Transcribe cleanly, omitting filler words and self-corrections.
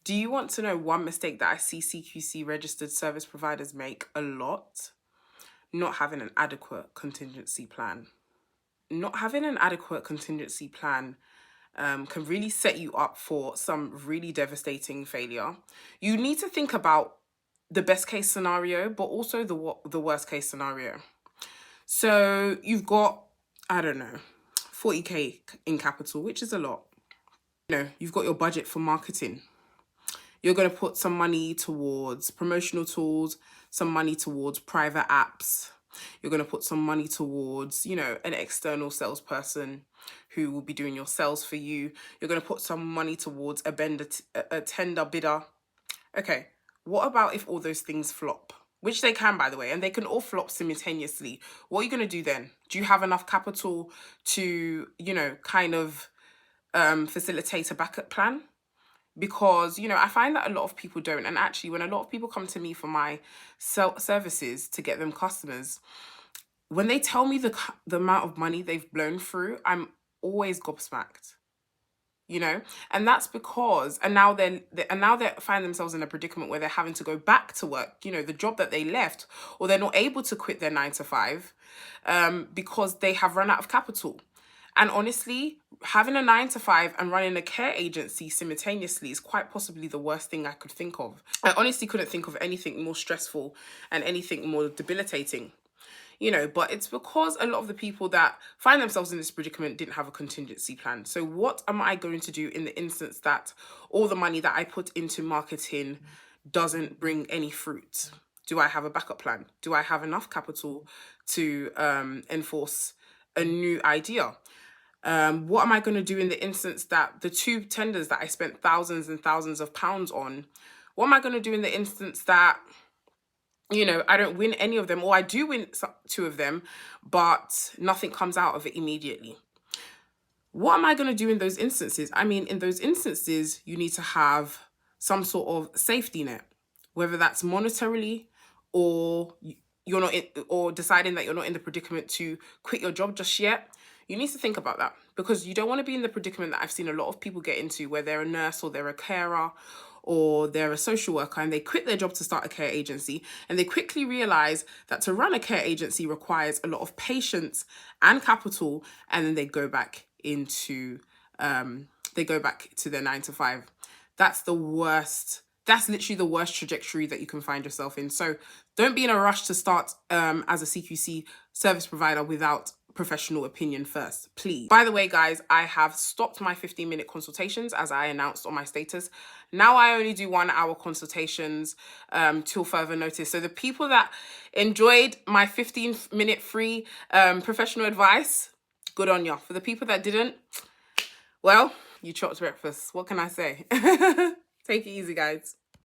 Do you want to know one mistake that I see CQC registered service providers make a lot? Not having an adequate contingency plan. Not having an adequate contingency plan can really set you up for some really devastating failure. You need to think about the best case scenario, but also the worst case scenario. So you've got, I don't know, 40k in capital, which is a lot. You've got your budget for marketing. You're going to put some money towards promotional tools, some money towards private apps. You're going to put some money towards, an external salesperson who will be doing your sales for you. You're going to put some money towards a tender bidder. Okay, what about if all those things flop? Which they can, by the way, and they can all flop simultaneously. What are you going to do then? Do you have enough capital to, facilitate a backup plan? Because, I find that a lot of people don't. And actually, when a lot of people come to me for my services to get them customers, when they tell me the amount of money they've blown through, I'm always gobsmacked. And that's because, and now they find themselves in a predicament where they're having to go back to work, the job that they left, or they're not able to quit their 9 to 5 because they have run out of capital. And honestly, having a 9 to 5 and running a care agency simultaneously is quite possibly the worst thing I could think of. I honestly couldn't think of anything more stressful and anything more debilitating. But it's because a lot of the people that find themselves in this predicament didn't have a contingency plan. So what am I going to do in the instance that all the money that I put into marketing doesn't bring any fruit? Do I have a backup plan? Do I have enough capital to enforce a new idea? What am I going to do in the instance that the 2 tenders that I spent thousands and thousands of pounds on, what am I going to do in the instance that I don't win any of them, or I do win 2 of them, but nothing comes out of it immediately? What am I going to do in those instances? I mean, in those instances, you need to have some sort of safety net, whether that's monetarily or you're not or deciding that you're not in the predicament to quit your job just yet. You need to think about that, because you don't want to be in the predicament that I've seen a lot of people get into, where they're a nurse or they're a carer or they're a social worker and they quit their job to start a care agency, and they quickly realize that to run a care agency requires a lot of patience and capital, and then they go back into their 9 to 5. That's the worst. That's literally the worst trajectory that you can find yourself in. So don't be in a rush to start as a CQC service provider without professional opinion first, please. By the way, guys, I have stopped my 15-minute consultations, as I announced on my status. Now I only do 1-hour consultations till further notice. So the people that enjoyed my 15-minute free professional advice, good on you. For the people that didn't, well, you chopped breakfast. What can I say? Take it easy, guys.